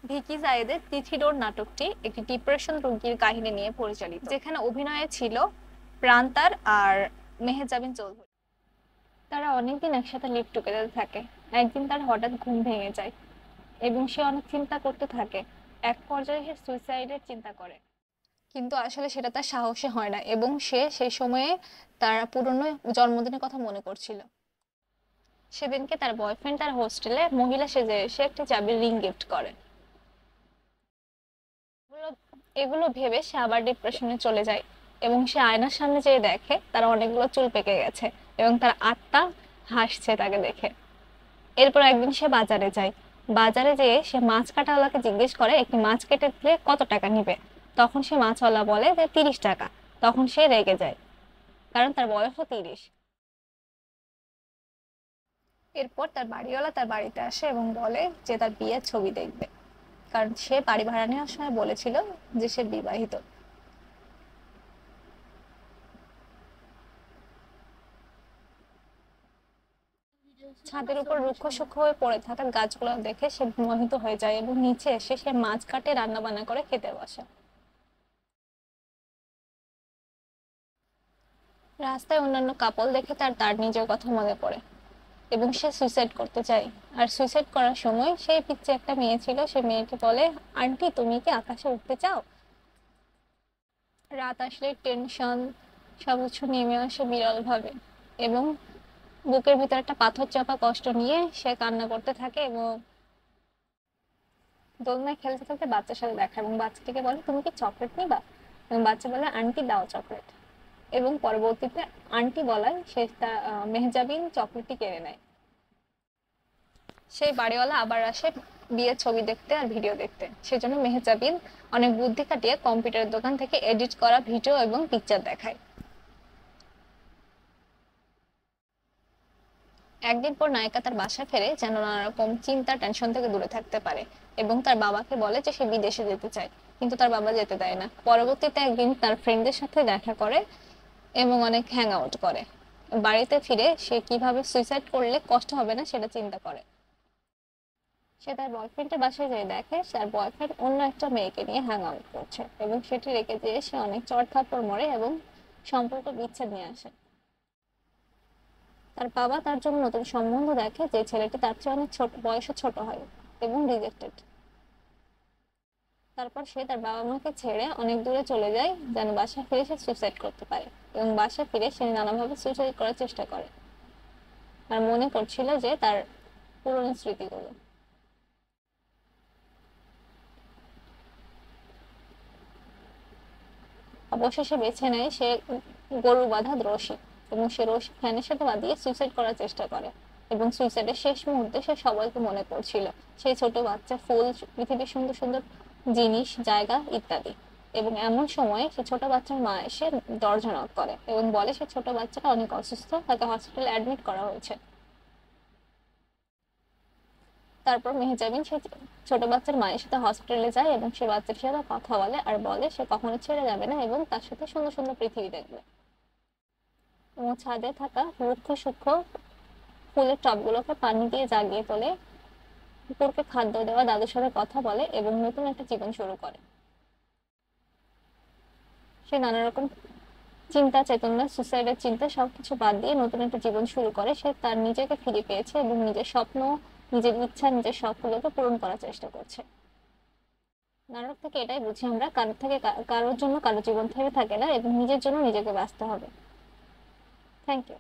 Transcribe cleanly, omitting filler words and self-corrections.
ভিকি জায়েদের তিথি ডোর নাটকটি একটি ডিপ্রেশন রোগীর কাহিনী নিয়ে পরিচালিত, যেখানে অভিনয়ে ছিল প্রান্তার আর মেহেজাবিন চৌধুরী। তারা অনেকদিন একসাথে লিভ টুগেদার থাকে। একদিন তার হঠাৎ ঘুম ভেঙে যায় এবং সে অনেক চিন্তা করতে থাকে। এক পর্যায়ে সে সুইসাইডের চিন্তা করে, কিন্তু আসলে সেটা তার সাহসে হয় না এবং সে সেই সময়ে তার পুরনো জন্মদিনের কথা মনে করছিল। সেদিনকে তার বয়ফ্রেন্ড তার হোস্টেলে মহিলা সেজে এসে একটা চাবির রিং গিফট করে। এগুলো এগুলো ভেবে সে আবার ডিপ্রেশনে চলে যায় এবং সে আয়নার সামনে যেয়ে দেখে তার অনেকগুলো চুল পেকে গেছে এবং তার আত্মা হাসছে তাকে দেখে। এরপর একদিন সে বাজারে যায়। বাজারে যেয়ে সে মাছ কাটাওয়ালাকে জিজ্ঞেস করে একটি মাছ কেটে দিলে কত টাকা নিবে। তখন সে মাছওয়ালা বলে যে 30 টাকা। তখন সে রেগে যায়, কারণ তার বয়সও 30। এরপর তার বাড়িওয়ালা তার বাড়িতে আসে এবং বলে যে তার বিয়ের ছবি দেখবে, কারণ সে বাড়ি ভাড়া নেওয়ার সময় বলেছিল যে সে বিবাহিত। ছাদের উপর রুক্ষ সূক্ষ্ম হয়ে পড়ে থাকা গাছগুলো দেখে সে মোহিত হয়ে যায় এবং নিচে এসে সে মাছ কাটে রান্না বান্না করে খেতে বসে। রাস্তায় অন্যান্য কাপল দেখে তার তার নিজের কথা মনে পড়ে এবং সে সুইসাইড করতে চায়। আর সুইসাইড করার সময় সেই পিচ্ছে একটা মেয়ে ছিল, সে মেয়েটি বলে, আন্টি তুমি কি আকাশে উঠতে চাও? রাত আসলে টেনশন সবকিছু নেমে আসে বিরল ভাবে এবং বুকের ভিতরে একটা পাথর চাপা কষ্ট নিয়ে সে কান্না করতে থাকে এবং দোলনায় খেলতে খেলতে বাচ্চার সাথে দেখা এবং বাচ্চাটিকে বলে তুমি কি চকলেট নিবা, এবং বাচ্চা বলে আন্টি দাও চকলেট। এবং পরবর্তীতে আন্টি বলায় সে মেহজাবিন চকলেটটি কেড়ে নেয়। সেই বাড়িওয়ালা আবার আসে বিয়ের ছবি দেখতে আর ভিডিও দেখতে। সেজন্য মেহজাবিন অনেক বুদ্ধি খাটিয়ে কম্পিউটারের দোকান থেকে এডিট করা ভিডিও এবং পিকচার দেখায়। একদিন পর নায়িকা তার বাসায় ফেরে যেন নানা রকম চিন্তা টেনশন থেকে দূরে থাকতে পারে এবং তার বাবাকে বলে যে সে বিদেশে যেতে চায়, কিন্তু তার বাবা যেতে দেয় না। পরবর্তীতে একদিন তার ফ্রেন্ডদের সাথে দেখা করে এবং অনেক হ্যাং আউট করে। বাড়িতে ফিরে সে কিভাবে সুইসাইড করলে কষ্ট হবে না সেটা চিন্তা করে। সে তার বয়ফ্রেন্ডের বাসায় যেয়ে দেখে তার বয়ফ্রেন্ড অন্য একটা মেয়েকে নিয়ে হ্যাং আউট করছে এবং সেটি রেখে দিয়ে সে অনেক চড় থাপ্পড় মরে এবং সম্পর্ক বিচ্ছেদ নিয়ে আসে। তার বাবা তার জন্য নতুন সম্বন্ধ দেখে যে ছেলেটি তার চেয়ে অনেক ছোট বয়সে ছোট হয় এবং রিজেক্টেড। তারপর সে তার বাবা মাকে ছেড়ে অনেক দূরে চলে যায় যেন বাসায় ফিরে সে সুইসাইড করতে পারে এবং বাসায় ফিরে সে নানাভাবে সুইসাইড করার চেষ্টা করে আর মনে করছিল যে তার পুরনো স্মৃতিগুলো। অবশেষে বেছে নেয় সে গরু বাঁধা রশি এবং সে রশি ফ্যানের সাথে বাঁধিয়ে সুইসাইড করার চেষ্টা করে এবং সুইসাইডের শেষ মুহূর্তে সে সবাইকে মনে করছিল, সেই ছোট বাচ্চা, ফুল, পৃথিবীর সুন্দর সুন্দর জিনিস, জায়গা ইত্যাদি। এবং এমন সময় সে ছোট বাচ্চার মা এসে দরজা নক করে এবং বলে সে ছোট বাচ্চাটা অনেক অসুস্থ, তাকে হসপিটালে অ্যাডমিট করা হয়েছে। তারপর মেহজাবিন সে ছোট বাচ্চার মায়ের সাথে হসপিটালে যায় এবং সে বাচ্চার সাথে কথা বলে আর বলে সে কখনো ছেড়ে যাবে না এবং তার সাথে সুন্দর সুন্দর পৃথিবী দেখবে। এবং ছাদে থাকা রুক্ষ সূক্ষ্ম ফুলের টবগুলোকে পানি দিয়ে জাগিয়ে তোলে, কুকুরকে খাদ্য দেওয়া, দাদুর সাথে কথা বলে এবং নতুন একটা জীবন শুরু করে। সে নানা রকম চিন্তা চেতনা, সুসাইডের চিন্তা সবকিছু বাদ দিয়ে নতুন একটা জীবন শুরু করে। সে তার নিজেকে ফিরে পেয়েছে এবং নিজের স্বপ্ন, নিজের ইচ্ছা, নিজের শখগুলোকে পূরণ করার চেষ্টা করছে। নাটক থেকে এটাই বুঝি আমরা, কারোর থেকে কারোর জন্য কারো জীবন থেমে থাকে না এবং নিজের জন্য নিজেকে বাঁচতে হবে। Thank you.